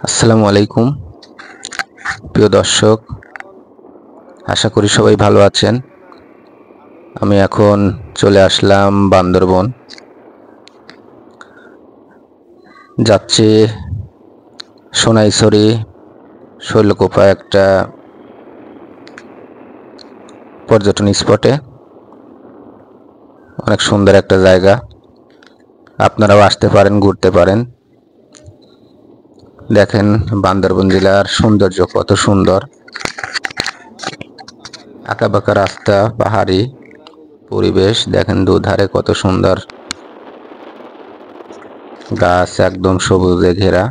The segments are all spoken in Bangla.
আসসালামু আলাইকুম প্রিয় দর্শক, আশা করি সবাই ভালো আছেন। আমি এখন চলে আসলাম বান্দরবন। যাচ্ছি সোনাইছড়ি শৈলকুপা একটা পর্যটন স্পটে। অনেক সুন্দর একটা জায়গা, আপনারাও আসতে পারেন, ঘুরতে পারেন। দেখেন বান্দরবন জেলার সৌন্দর্য কত সুন্দর, আঁকাবাঁকা রাস্তা, পাহাড়ি পরিবেশ। দেখেন দুধারে কত সুন্দর গাছ, একদম সবুজে ঘেরা।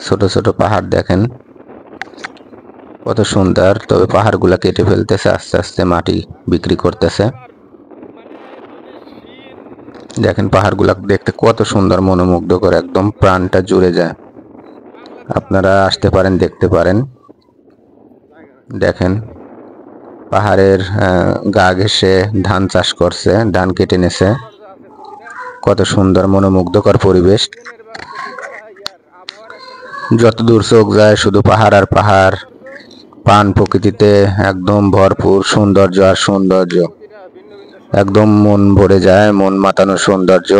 ছোট ছোট পাহাড় দেখেন কত সুন্দর, তবে পাহাড়গুলা কেটে ফেলতেছে, আস্তে আস্তে মাটি বিক্রি করতেছে। দেখেন পাহাড়গুলা দেখতে কত সুন্দর, মনোমুগ্ধকর, একদম প্রাণটা জুড়ে যায়। আপনারা আসতে পারেন, দেখতে পারেন। দেখেন পাহাড়ের গা ঘেঁষে ধান চাষ করছে, ধান কেটে নেছে। কত সুন্দর মনোমুগ্ধকর পরিবেশ। যত দূর চোখ যায় শুধু পাহাড় আর পাহাড়, পান প্রকৃতিতে একদম ভরপুর সৌন্দর্য আর সৌন্দর্য। একদম মন ভরে যায়, মন মাতানোর সৌন্দর্য।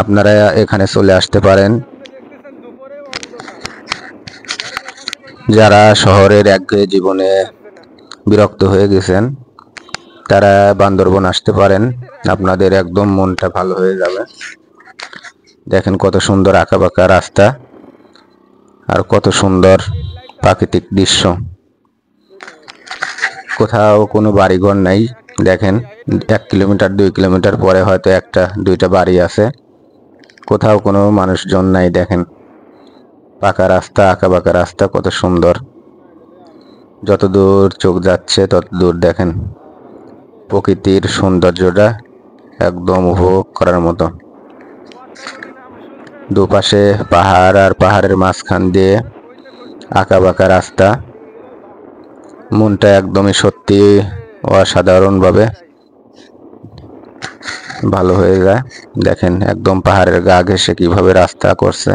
আপনারা এখানে চলে আসতে পারেন। যারা শহরের একঘেয়ে জীবনে বিরক্ত হয়ে গেছেন তারা বান্দরবন আসতে পারেন, আপনাদের একদম মনটা ভালো হয়ে যাবে। দেখেন কত সুন্দর আঁকাবাঁকা রাস্তা আর কত সুন্দর প্রাকৃতিক দৃশ্য। কোথাও কোনো বাড়িঘর নাই। দেখেন 1 কিলোমিটার 2 কিলোমিটার পরে হয়তো একটা দুইটা বাড়ি আছে, কোথাও কোনো মানুষজন নাই। দেখেন পাকা রাস্তা, আঁকাবাঁকা রাস্তা, কত সুন্দর। যত দূর চোখ যাচ্ছে তত দূর দেখেন প্রকৃতির সৌন্দর্যটা একদম উপভোগ করার মতো। দুপাশে পাহাড় আর পাহাড়ের মাঝখান দিয়ে আঁকাবাঁকা রাস্তা। মনটা একদমই সত্যি অসাধারণভাবে ভালো হয়ে যায়। দেখেন একদম পাহাড়ের গা ঘেঁষে কিভাবে রাস্তা করছে।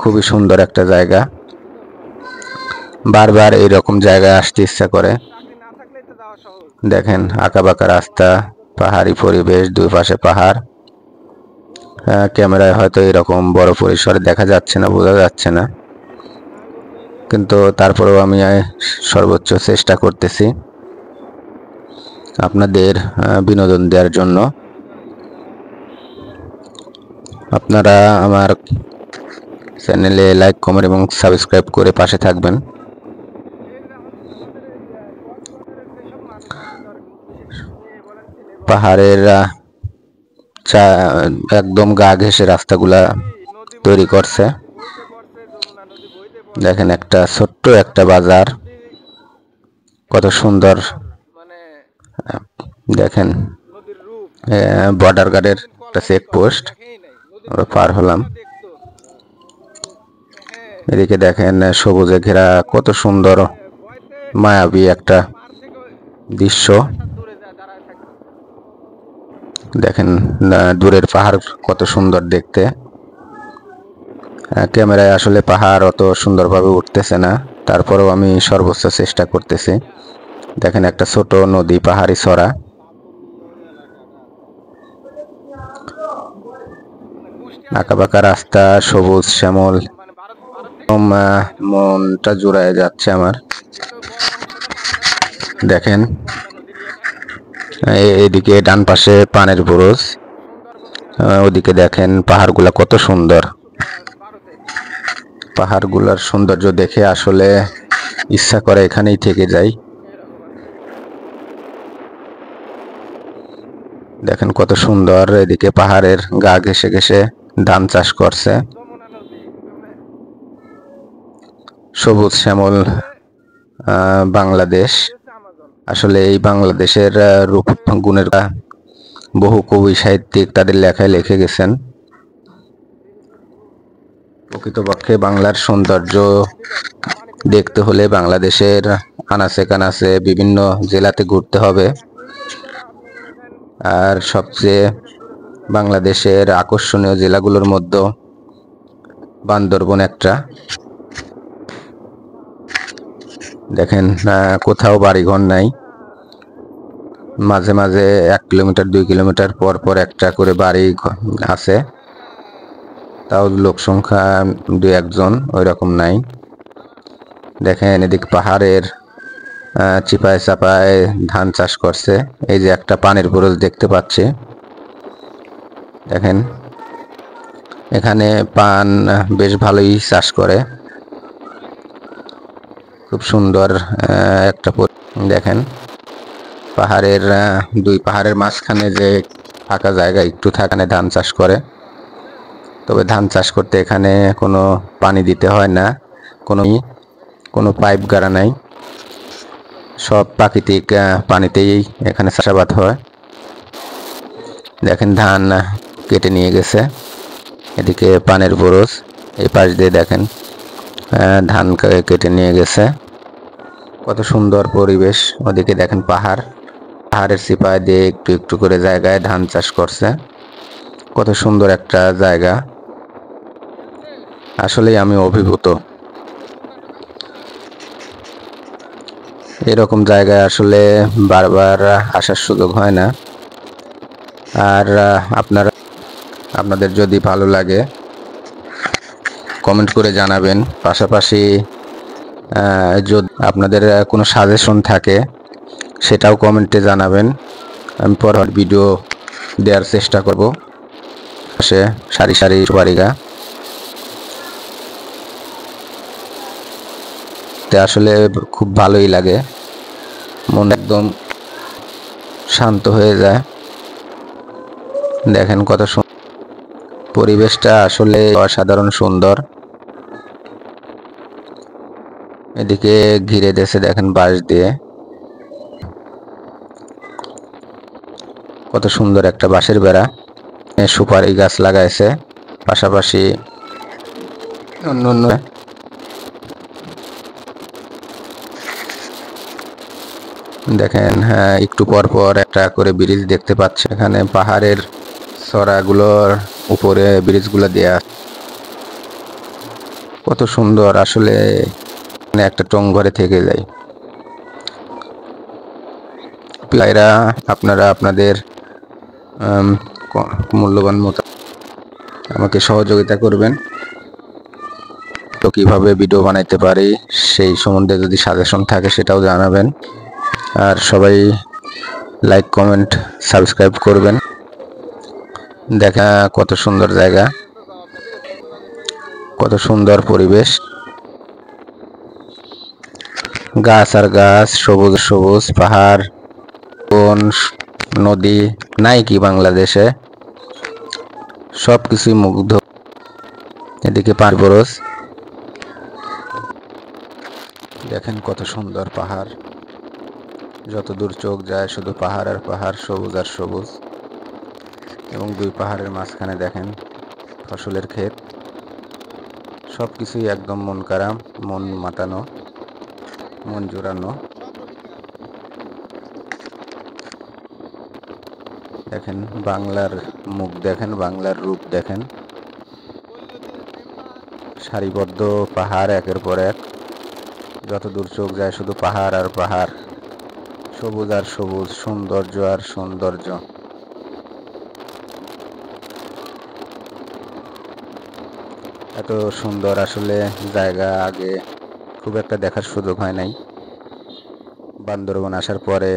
খুবই সুন্দর একটা জায়গা, বারবার এইরকম জায়গায় আসতে ইচ্ছা করে। দেখেন আঁকাবাঁকা রাস্তা, পাহাড়ি পরিবেশ, দুই পাশে পাহাড়। ক্যামেরায় হয়তো এরকম বড় পরিসরে দেখা যাচ্ছে না, বোঝা যাচ্ছে না, কিন্তু তারপরেও আমি সর্বোচ্চ চেষ্টা করতেছি আপনাদের বিনোদন দেওয়ার জন্য। আপনারা আমার চ্যানেলে লাইক, কমেন্ট এবং সাবস্ক্রাইব করে পাশে থাকবেন। পাহাড়ের একদম গা ঘেঁষে রাস্তাগুলা তৈরি করছে। দেখেন একটা ছোট্ট একটা বাজার, কত সুন্দর। দেখেন বর্ডার গার্ডের একটা চেকপোস্ট, আমরা পার হলাম। এদিকে দেখেন সবুজে ঘেরা কত সুন্দর মায়াবী একটা দৃশ্য। দেখেন দূরের পাহাড় কত সুন্দর দেখতে। ক্যামেরায় আসলে পাহাড় অত সুন্দরভাবে উঠতেছে না, তারপরেও আমি সর্বোচ্চ চেষ্টা করতেছি। দেখেন একটা ছোট নদী, পাহাড়ি ছড়া। আঁকাবাঁকা রাস্তা, সবুজ শ্যামল, মনটা জুড়ায় যাচ্ছে আমার। দেখেন এদিকে ডান পাশে পানের বুরুজ, ওদিকে দেখেন পাহাড়গুলা কত সুন্দর। পাহাড়গুলার সৌন্দর্য দেখে আসলে ইচ্ছা করে এখানেই থেকে যাই। দেখেন কত সুন্দর, এদিকে পাহাড়ের গা ঘেঁষে ঘেঁষে ধান চাষ করছে। সবুজ শ্যামল বাংলাদেশ। আসলে এই বাংলাদেশের রূপ গুণের বহু কবি সাহিত্যিক তাদের লেখায় লিখে গেছেন। প্রকৃতপক্ষে বাংলার সৌন্দর্য দেখতে হলে বাংলাদেশের আনাচে কানাচে বিভিন্ন জেলাতে ঘুরতে হবে। আর সবচেয়ে বাংলাদেশের আকর্ষণীয় জেলাগুলোর মধ্যে বান্দরবন একটা। দেখেন কোথাও বাড়িঘর নাই, মাঝে মাঝে 1 কিলোমিটার 2 কিলোমিটার পর পর একটা করে বাড়ি আছে, তাও লোক সংখ্যা 2-1 জন, ওই রকম নাই। দেখেন এদিক পাহাড়ের চিপায় চাপায় ধান চাষ করছে। এই যে একটা পানির বুরুজ দেখতে পাচ্ছি, দেখেন এখানে পান বেশ ভালোই চাষ করে, খুব সুন্দর একটা। দেখেন পাহাড়ের 2 পাহাড়ের মাঝখানে যে ফাঁকা জায়গা একটু থাকানে ধান চাষ করে। তবে ধান চাষ করতে এখানে কোনো পানি দিতে হয় না, কোনো পাইপ গাড়া নাই, সব প্রাকৃতিক পানিতেই এখানে চাষাবাদ হয়। দেখেন ধান কেটে নিয়ে গেছে, এদিকে পানের বুরুজ, এই পাশ দিয়ে দেখেন ধান কেটে নিয়ে গেছে। কত সুন্দর পরিবেশ। ওদিকে দেখেন পাহাড়ের চিপায় দিয়ে একটু একটু করে জায়গায় ধান চাষ করছে। কত সুন্দর একটা জায়গা, আসলেই আমি অভিভূত। এরকম জায়গায় আসলে বারবার আসার সুযোগ হয় না। আর আপনাদের যদি ভালো লাগে কমেন্ট করে জানাবেন। পাশাপাশি যদি আপনাদের কোনো সাজেশন থাকে সেটাও কমেন্টে জানাবেন, আমি পরের ভিডিও দেওয়ার চেষ্টা করব। সে সারি সারি সুপারি গাছ, আসলে খুব ভালোই লাগে, মন একদম শান্ত হয়ে যায়। দেখেন কত পরিবেশটা আসলে অসাধারণ সুন্দর। এদিকে ঘিরে দিয়েছে দেখেন বাঁশ দিয়ে, কত সুন্দর একটা বাঁশের বেড়া। সুপারি গাছ লাগাইছে, পাশাপাশি অন্য অন্য। দেখেন হ্যাঁ, একটু পর পর একটা করে ব্রিজ দেখতে পাচ্ছে। এখানে পাহাড়ের চড়াগুলোর উপরে ব্রিজগুলো দেয়া, কত সুন্দর। আসলে একটা টং ঘরে থেকে যায়। প্লাইরা আপনারা আপনাদের মূল্যবান মতো আমাকে সহযোগিতা করবেন, তো কিভাবে ভিডিও বানাইতে পারি সেই সম্বন্ধে যদি সাজেশন থাকে সেটাও জানাবেন। আর সবাই লাইক কমেন্ট সাবস্ক্রাইব করবেন। দেখা কত সুন্দর জায়গা, কত সুন্দর পরিবেশ, গাছ আর গাছ, সবুজ সবুজ পাহাড়, বন, নদী নাই কি বাংলাদেশে, সবকিছুই মুগ্ধ। এদিকে পাহাড় বুরুজ, দেখেন কত সুন্দর পাহাড়, যত দূর চোখ যায় শুধু পাহাড় আর পাহাড়, সবুজ আর সবুজ। এবং 2 পাহাড়ের মাঝখানে দেখেন ফসলের ক্ষেত, সবকিছুই একদম মন কাড়া, মন মাতানো, মন জোড়ানো। দেখেন বাংলার মুখ, দেখেন বাংলার রূপ, দেখেন সারিবদ্ধ পাহাড় একের পর এক, যত দূর চোখ যায় শুধু পাহাড় আর পাহাড়, সবুজ আর সবুজ, সৌন্দর্য আর সৌন্দর্য। এত সুন্দর আসলে জায়গা আগে খুব একটা দেখার সুযোগ হয় নাই, বান্দরবন আসার পরে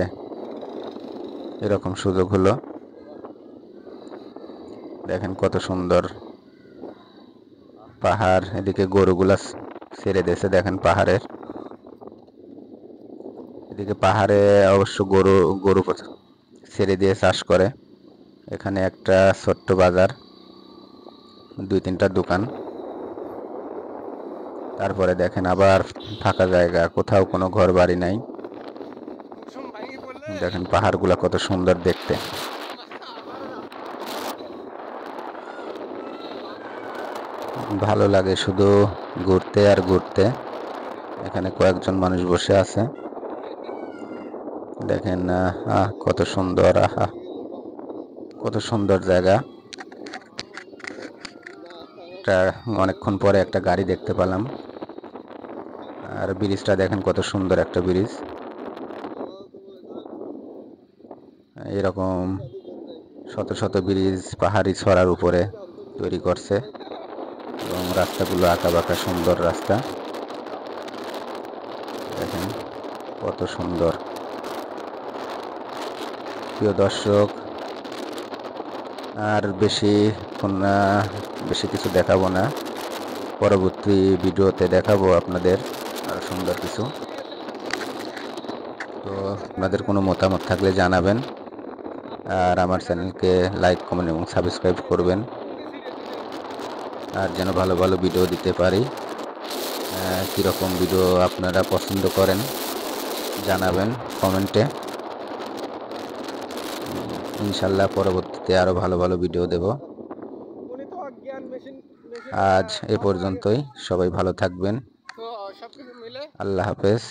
এরকম সুযোগ হলো। দেখেন কত সুন্দর পাহাড়, এদিকে গরুগুলা ছেড়ে দিয়েছে দেখেন পাহাড়ের এদিকে। পাহাড়ে অবশ্য গরু ছেড়ে দিয়ে চাষ করে। এখানে একটা ছোট্ট বাজার, 2-3টা দোকান, তারপরে দেখেন আবার ফাঁকা জায়গা, কোথাও কোনো ঘর বাড়ি নাই। দেখেন পাহাড়গুলা কত সুন্দর দেখতে, ভালো লাগে শুধু ঘুরতে আর ঘুরতে। এখানে কয়েকজন মানুষ বসে আছে, দেখেন কত সুন্দর, কত সুন্দর জায়গা। অনেকক্ষণ পরে একটা গাড়ি দেখতে পেলাম। আর ব্রিজটা দেখেন কত সুন্দর একটা ব্রিজ। এরকম শত শত ব্রিজ পাহাড়ি চড়ার উপরে তৈরি করছে এবং রাস্তাগুলো আঁকাবাঁকা সুন্দর রাস্তা দেখেন কত সুন্দর। প্রিয় দর্শক, আর বেশি কিছু দেখাবো না, পরবর্তী ভিডিওতে দেখাবো আপনাদের আরো সুন্দর কিছু। তো আপনাদের কোনো মতামত থাকলে জানাবেন, আর আমার চ্যানেলকে লাইক কমেন্ট এবং সাবস্ক্রাইব করবেন, আর যেন ভালো ভালো ভিডিও দিতে পারি। কীরকম ভিডিও আপনারা পছন্দ করেন জানাবেন কমেন্টে। ইনশাল্লাহ পরবর্তীতে আরো ভালো ভালো ভিডিও দেব। আজ এ পর্যন্তই, সবাই ভালো থাকবেন। আল্লাহ হাফেজ।